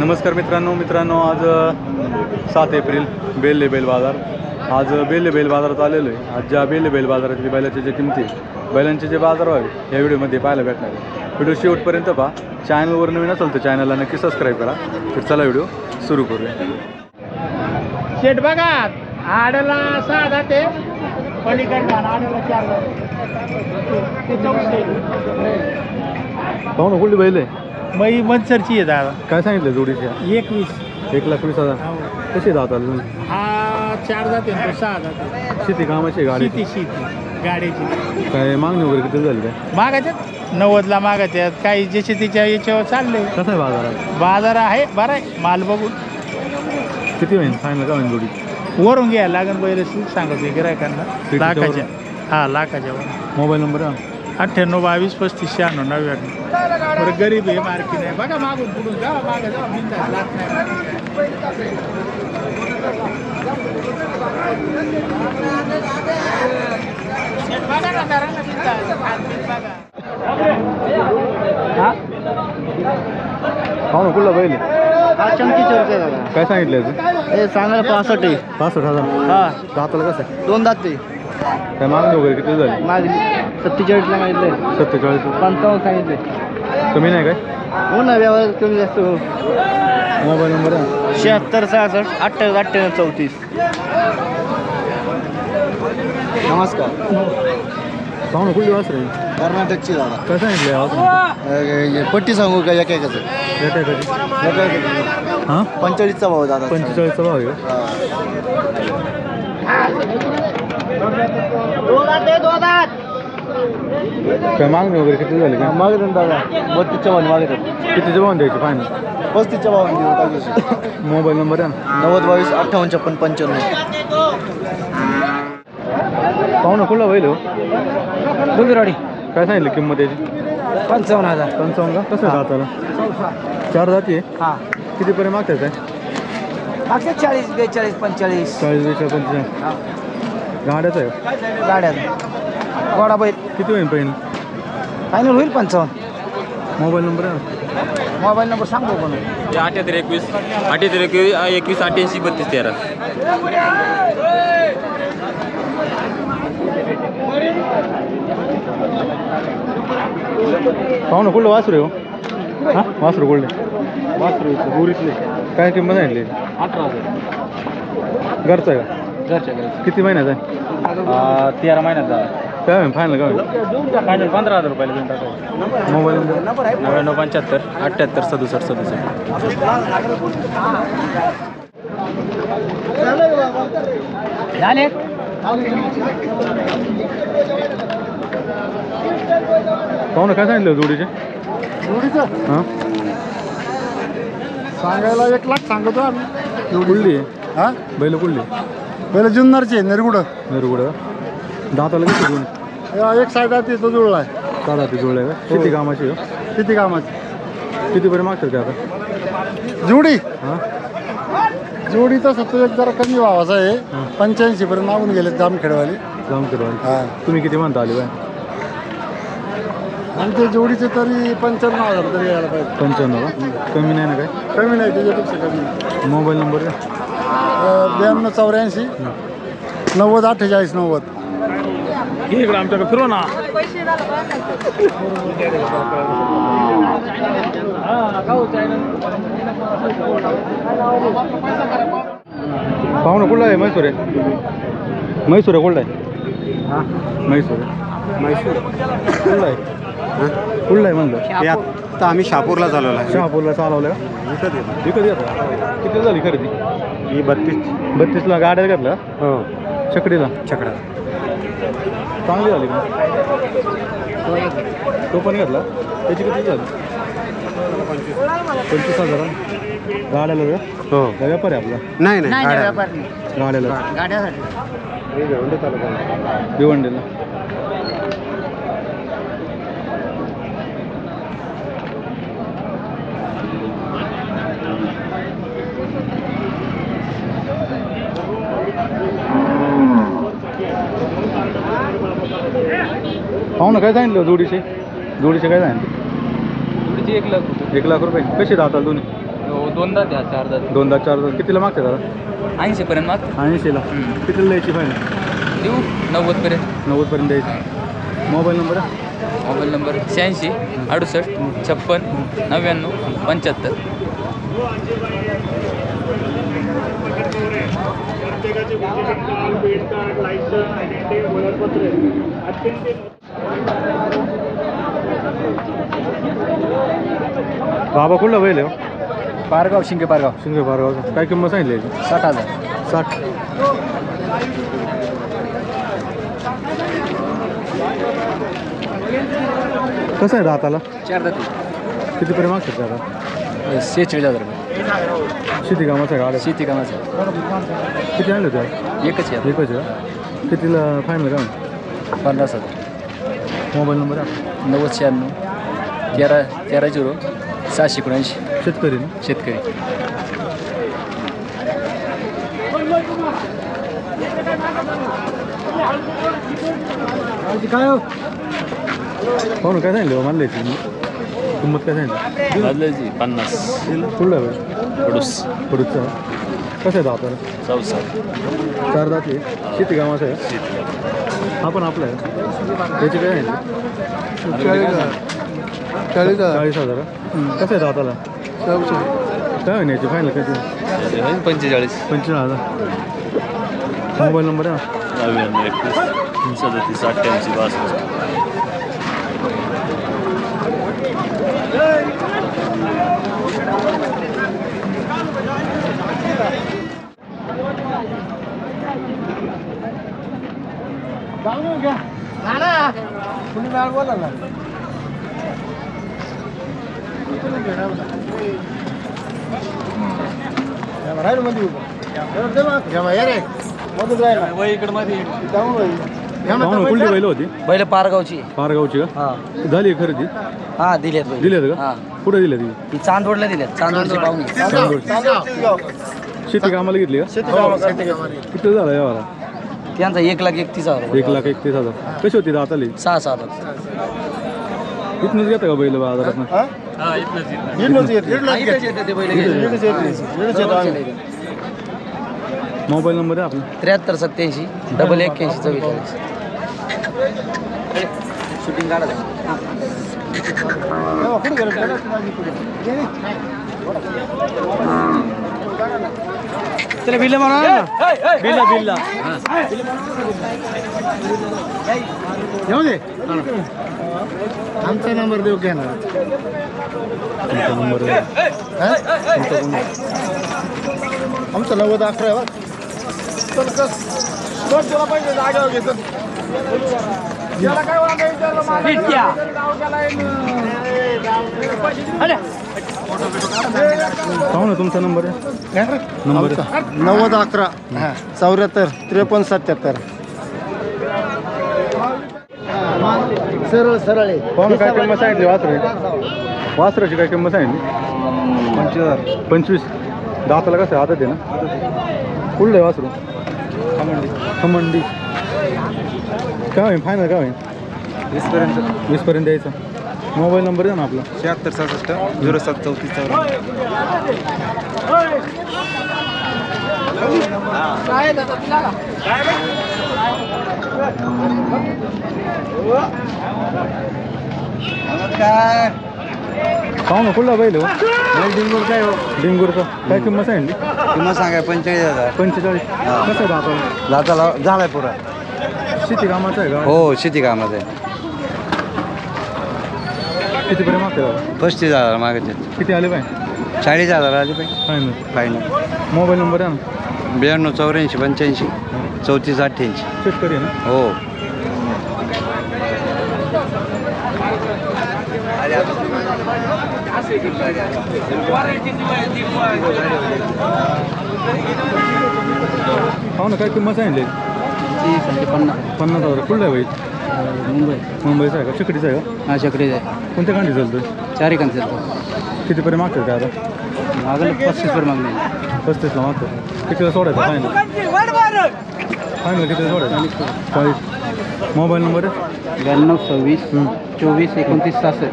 नमस्कार मित्रांनो आज 7 एप्रिल बेल्ले बैल बाजार। आज बेल्ले बैल बाजारात आलेलो आहे। आज ज्या बेल्ले बैल बाजारातली बैलाच्या जे किमती बैलांचे जे बाजारभाव आहे या व्हिडिओमध्ये पाहायला भेटणार आहे। व्हिडिओ शेवटपर्यंत पहा। चॅनलवर नवीन असेल तर चॅनलला नक्की सबस्क्राईब करा। तर चला व्हिडिओ सुरू करूया। शेट बघा आडला 6 जाते पलीकडला आडला 4 जाते पाहू ना कुठली बैल आहे? मई मनसरची आहे दादा। काय सांगितलं जोडीच्या? 21 1,20,000 कशी जातात? हा 4 जाते 6 जाते। शेती कामाची गाडी शेती गाडीची काय मागणी वगैरे किती झाली काय? मागायच्यात 90ला मागायच्यात काही ज्याचे तिच्या याच्यावर चालले। कसं आहे बाजारात? बाजार आहे बरं आहे माल बघून किती होईल फायनल? का होईल जोडी? वरून घ्यायला लागेल बैल सांगत गिरायकांना लाखाच्या। हा लाखाच्या वर। Mobile number 98 22 35 96 99। बरं गरीब आहे मार्की नाही बघा मागून पुढून जा मागे जा बिंदास लाख नाही। बघा ना घरांना बिंदास बघा। पाहू ना कुठला बैल आहे? चमकी चर्चा दादा। काय सांगितलं याचं? हे सांगायला 65 आहे। 65,000 हा दाताला कसं आहे? 2 दाते काय मागणी वगैरे किती झाली? मागली 47ला मागितले 47 55 सांगितले। कमी नाही काय? हो ना व्यवहार कमी जास्त हो। Mobile number 76 66 58 98 34। नमस्कार, पाहू ना कुठली वासर आहे? कर्नाटकची दादा। काय सांगितलं यावर? पट्टी सांगू का एकाचं? हां 45चा भाव दादा। 45चा भाव आहे का? काय मागणी वगैरे किती झाली का? मागतात दादा 32च्या भाव मागतात। कितीच्या भाव द्यायची फायनल? 35च्या भाव देऊ। मोबाईल नंबर आहे 90 22 58 56 95। पाहू ना कुठला बैल हो? दुधराडी काय सांगितलं किंमत याची? 55,000। 55 का? कसं आहे दाताला? 4 जाती आहे? हा कितीपर्यंत मागतात काय? मागचे 40 42 45 40 45 गाड्याचं आहे का? गाड्या गोडा बैल किती होईल पहिलं? फायनल होईल 55। मोबाईल नंबर आहे मोबाईल नंबर सांगतो पण 78 21 78 21 88 32 13। पाहू ना कुठलं वासरू आहे हो? हां वासरू कुठले? वासरू गुरीतले काय किंमत सांगितली? 18,000 घरचं आहे का? घरच्या किती महिन्याचा आहे? 13 महिन्यात दादा। काय होईल फायनल? काय होईल? फायनल 15,000 रुपयाला देऊन टाकायचं। Mobile number 99 75 78 67 67। झाले पाहू ना काय सांगितलं जोडीचे? हां सांगायला 1 लाख सांगतो आम्ही। कुठली आहे? हा बैल कुठली? पहिलं जुन्नरचे निरगुड नेरगुडं दाताला किती दोन? एक साईड तो जुळला आहे। साधा ती जुळलं आहे का? किती कामाची हो? किती कामाची कितीपर्यंत मागतात ते आता? जोडी हां जोडी तसं तो एक जरा कमी भावाचा आहे। 85 पर्यंत मागून गेले जामखेडवाले। जाम किलो हा तुम्ही किती म्हणता आले बाय? आणि ते जोडीचे तरी 95,000 तरी यायला पाहिजे। 95 का? कमी नाही ना काय? कमी नाही त्याच्यापेक्षा कमी। मोबाईल नंबर का? 92 84 90 48 90। इकडे आमच्याकडे फिरवा ना. पाहू ना कुठला आहे? म्हैसूर आहे? म्हैसूर आहे कुठला आहे? हां म्हैसूर आहे. म्हैसूर कुठला आहे? कुठला आहे म्हणलं? आता आम्ही शहापूरला झालेलो आहे। शहापूरला चालवलं का? विकत येतं. किती झाली खरेदी? ही 32ला गाड्या घेतला? हो छकडीला छकडा चांगली झाली का? तो पण घेतला? त्याची किती झाली? 25,000 गाड्याला का? हो का व्यापार आहे आपला? नाही नाही गाड्या गाड्याला गाड्यासाठी भिवंडीला. पाहू ना काय सांगितलं जोडीचे? जोडीचे काय सांगितलं? जोडीची 1 लाख रुपये. 1 लाख रुपये. कशी दाताल दोन्ही? दोनदा द्या 4 दात 2 दात 4 दात कितीला मागते दादा 80 पर्यंत मागतो 80ला कितीला द्यायची फायनल देऊ 90 पर्यंत 90 पर्यंत द्यायची मोबाईल नंबर मोबाईल नंबर 86 68 56 99 75. बाबा कुठला बैल आहे हो? पारगाव शिंगे पारगाव शिंगे पारगावचा काय किंमत सांगितली याची? 60,000. 60. कसं आहे दाताला 4 दाती कितीपर्यंत मागतात दादा 46,000 रुपये. शेती कामाचं आहे गाड्या शेती कामाचं किती आणलं त्या एकच आहे एकच आहे कितीला फायनल का 50,000. मोबाईल नंबर आहे 9096 13 679. शेतकरी ना शेतकरी. काय हो ना काय सांगितलं मला याची किंमत काय सांगितली बदलायची 50. कुठला वेळ पडूस पुढचं कसं आहे दाताला 64. 4 दाती शेती कामाचं आहे हा पण आपला आहे याची काय सांगितली 40,000 कसं आहे दाताला काय होईल याची फायनल किती 45. 25,000 मोबाईल नंबर आहे 91 37 88 62. कुठली बैल होती पहिले पारगावची. पारगावची का झाली खरेदी हा दिलेत बैल. दिलेत का हा कुठे दिले ती ती चांदवडला दिलेत. चांदवडची पाहुणी. शेती कामाला घेतली का किती झाला यावाला त्यांचा 1,31,000. 1,31,000 कशी होती दाताली 6-7. इथनंच घेता का बैल बाजारात मोबाईल नंबर आहे आपला 73 87 81 44. शूटिंग काढा. चला बिल्ला म्हणा बिल्ला बिल्ला येऊ दे आमचा नंबर देऊ घ्या ना. तुमचा नंबर आहे. आमचा 90-11 आहे. तुला पाहिजे जागेवर घेतो पाहू ना तुमचा नंबर आहे नंबर 90-11 74 53 77. सरळ सरळ आहे. पाहू ना काय किंमत सांगितली वासराची काय किंमत सांगितली 25 दाताला कसं आहे आदत आहे ना कुठलं आहे वासरू खमंडी काय होईल फायनल काय होईल 20पर्यंत द्यायचा मोबाईल नंबर आहे ना आपला 76 67 07 34 पाहू ना कुठला बैल हो डिंगूर काय हो डिंगूरचा काय किंमत सांगितली किंमत सांगा 45,000. 45 कसं आहे दाताला दाताला झालाय पुरा. शेती कामाचं आहे का हो शेती कामाचं आहे. कितीपर्यंत मागते दादा 35,000 मागायचे. किती आले पाय 40,000 आले पाहिजे. Final final. मोबाईल नंबर आहे ना 92 84 85 34 88. शेतकरी आहे ना हो पाहू ना काय किंमत सांगितली 50,000 कुठला आहे बाई मुंबईचा आहे का चकडीचा आहे का हा चक्रीच आहे. कोणत्या कांडी चालतो 4 एकांचं चालतो. कितीपर्यंत मागतात का आता मागलं 35 मागणे. 35ला मागतो कितीला सोडायचं फायनल फायनल कितीला सोडायचं 40 मोबाईल नंबर आहे 92 26 24 29 66.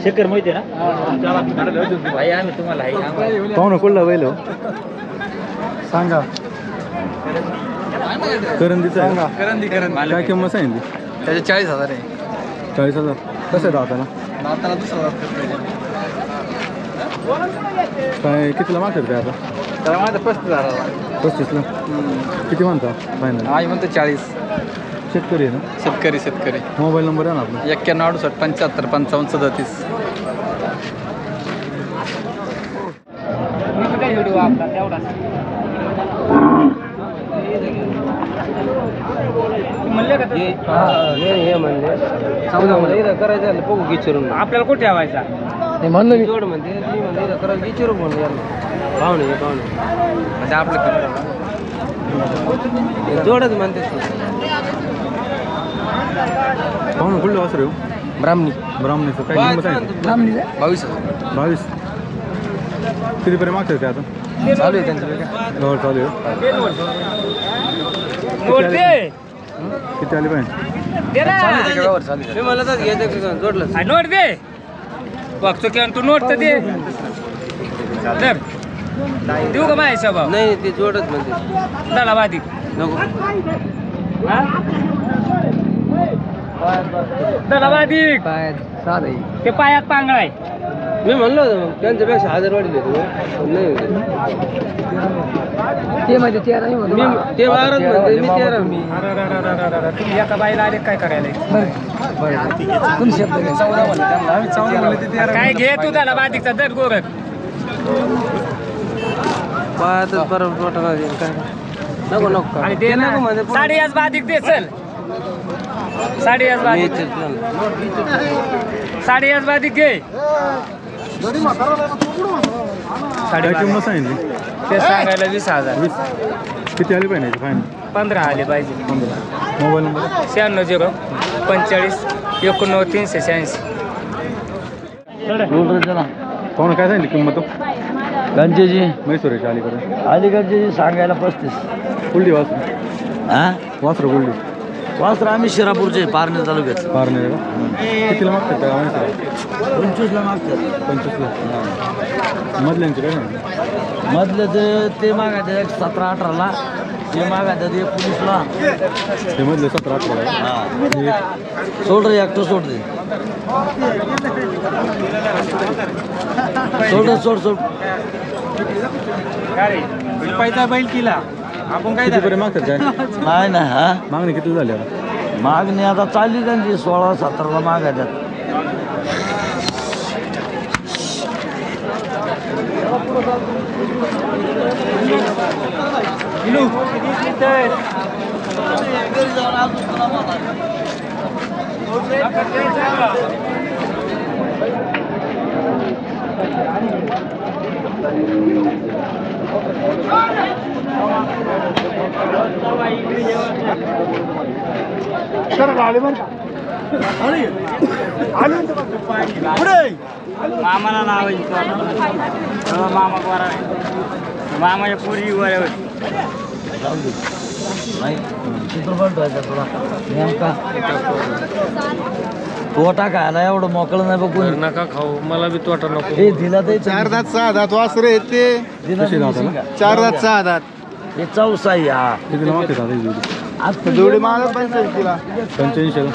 शेखर माहिती आहे ना भाई आम्ही तुम्हाला पाहुणं कुठला बैल हो सांगा करंदीचा आहे का? काय किंमत सांगितली त्याचे 40,000 आहे 40,000 कसं आहे दाताला नाताला दुसरा काय कितीला मागतात काय आता तर माझं 35,000 35ला किती म्हणता फायनल आई म्हणतो 40 शेतकरी आहे ना शेतकरी मोबाईल नंबर आहे ना आपला 91 68 75 55 37 करायचं बघू विचारून आपल्याला कुठे ठेवायचा म्हणलं मी जोड म्हणते मी म्हणते करायचं विचारू म्हणून पाहुणे म्हणजे आपलं जोडच म्हणते पाहुणं कुठलं वासर हो ब्राह्मणीचं काय किंमत सांगितली 22 कितीपर्यंत मागतात ते आता चालू आहे त्यांचं गवळ चालू आहे किती आली पाहिजे मी म्हणलं तर घ्यायचं जोडलं नोट दे बघतो की तू नोट तर दे देऊ का माझ्या स्वभाव नाही ते जोडच म्हणते झाला बाधी नको झाला बाधी काय साधं ते पायात पांगळाय मी म्हणलो होतो मग त्यांच्यापेक्षा 1000 वाढले नाही ते म्हणजे 13 मी ते 12 म्हणते मी 13 मी तुम्ही एका बाईला आले काय करायला काय घे तू त्याला बाधिकचा दर गोरख पायातच बरोबर वाटणार काय नको नको आणि दे ना साडी आज बाधिक दे चल साडी आज बाधिक साडी आज बाधिक घे काय किंमत सांगितली ते सांगायला 20,000 किती आली पाहिजे फायनल 15 आले पाहिजे 15 मोबाईल नंबर 96 45 89 386 पाहुणं काय सांगितली किंमत तो गंजेजी मैसूरची अलीकडे अलीकडचे सांगायला 35 कुलडी वासरू वासरू कुलडी वास्त्र आम्ही शिरापूरचे पारनेर तालुक्यात पारनेर का कितीला मागतात त्या मैसूर 25ला मागतात 25ला मधल्यांचे काय सांगितलं मधलं ते मागायचं 17-18ला ते मागायचं 19ला ते मधले 17-18 सोड रे एकटं सोड दे सोड पैसा बैल किला आपण काय कितीपर्यंत मागतात काय नाही ना हा मागणी किती झाली आता मागणी आता चालली त्यांची 16-17ला मागायच्यात मामाला नाव मामा बरा मामाच्या पुरी वर नाही चित्रपट व्हायचा तुला नेमका तोटा खायला एवढं मोकळं नाही बघून नका खाऊ मला बी तोटा नको हे दिला ते 4 दात 6 दात वासरे आहेत ते कशी दाताला 4 दात 6 दात हे चौसा या कितीला मागतात आता ही जोडी आज जोडी मागत 85ला 85ला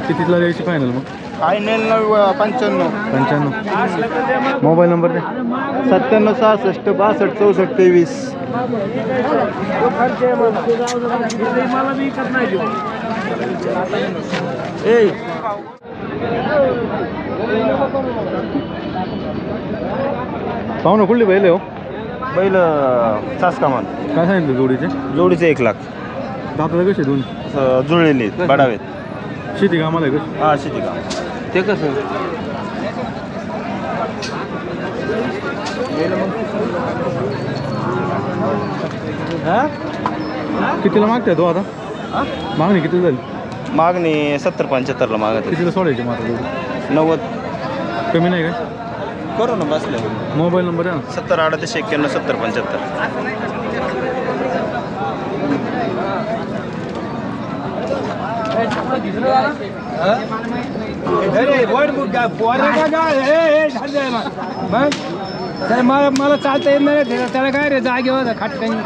कितीला द्यायची फायनल मग फायनल 95 95 मोबाईल नंबर दे 97 66 62 64 23 ए पाहुणं कुठली बैल आहे हो बैल सासकामान काय सांगितलं जोडीचे जोडीचे 1 लाख दाताला कसे दोन जुळलेले बडावेत शेती कामाला आहे कशी हा शेती का ते कसं कितीला मागताय तो आता मागणी किती झाली मागणी 70-75ला मागत कितीला सोडायची मग आता जोडी 90 कमी नाही काय करू ना बसले मोबाईल नंबर आहे ना 70 38 91 70 75 हा मग तर मला चालता येत नाही त्याला काय रे जागेवर खाटकानी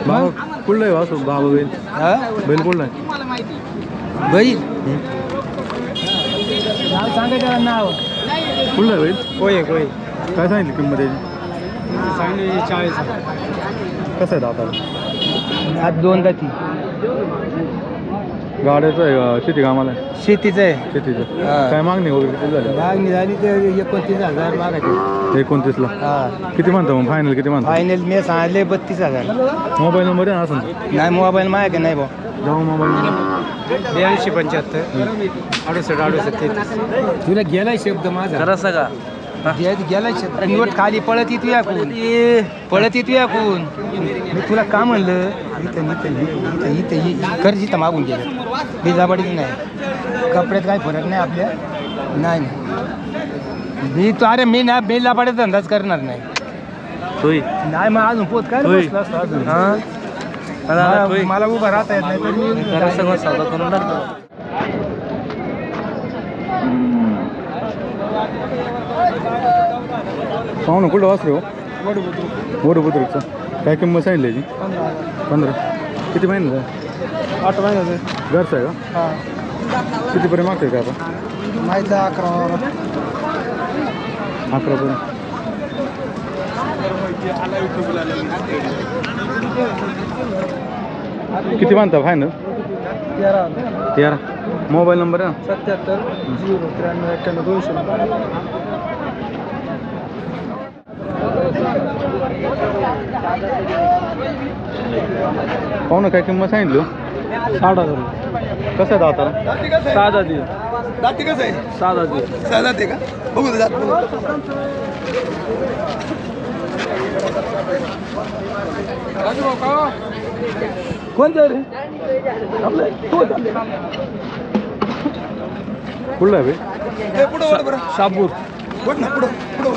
भाऊ कुठलं आहे वासू बाबा बैल बैल कुठला आहे बैल नाव सांगा त्याला नाव कुठलं आहे बैल होय काय सांगितली किंमत याची सांगली 40 कसं आहे दाताला आज 2 दाती गाड्याचं आहे शेती कामाला आहे शेतीचं आहे शेतीचं हा. काय मागणी वगैरे किती झाली मागणी झाली तर 29,000 मागायचे 29ला हा किती म्हणता मग फायनल किती म्हणता फायनल मी सांगितले 32,000 मोबाईल नंबर आहे ना असं नाही मोबाईल मागे का नाही भाऊ जाऊ मोबाईल नंबर 8275 68 तुला गेलाय शब्द माझा जरासा का गेलाय शब्द निवड खाली पळत येतो याकून मी तुला का म्हणलं इथं कर्ज इथं मागून गेलं बिजाबाडीच नाही कपड्यात काही फरक नाही आपल्या नाही मी ना बिजाबाडीचा धंदाच करणार नाही नाही मग अजून पोत काय बसला असता अजून मला उभा राहता येत नाही तर मी सगळं सौदा करून टाकतो पाहू ना कुठं वासरे हो वडू बुद्रुकचं काय किंमत सांगितली याची 15 किती महिन्याचं 8 महिन्याचं घरचं आहे का कितीपर्यंत मागतोय का आपण माहिती 11 11पर्यंत किती म्हणता फायनल 13 मोबाईल नंबर आहे ना 77 093 91 पाहू ना काय किंमत सांगितली 60,000 कसं आहे दाताला 6 दाती दाती कसं आहे 6 दाती जाते का बघू दे जात कोणतं रे कुठलं आहे बे पुढं वळ बरं शापूर वळ ना पुढं पुढे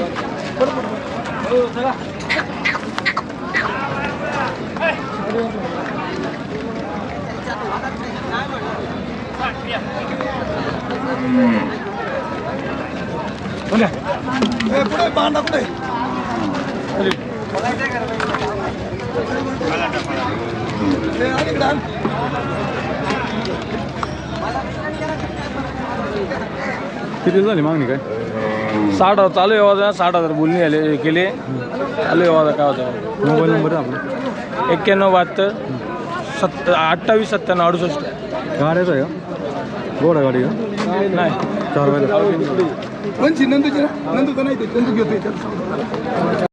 बांधा पुढे किती झाली मागणी काय 60 चालू आहे वाजा 60,000 बोलणी आले केले चालू आहे वाजा काय होतं मोबाईल नंबर आहे आपला 91 72 28 97 68 गाड्याचा आहे का गोडा गाडी का नाही 4 वेळेला नंदूची नंदूचं नाही ते नंदू घेतो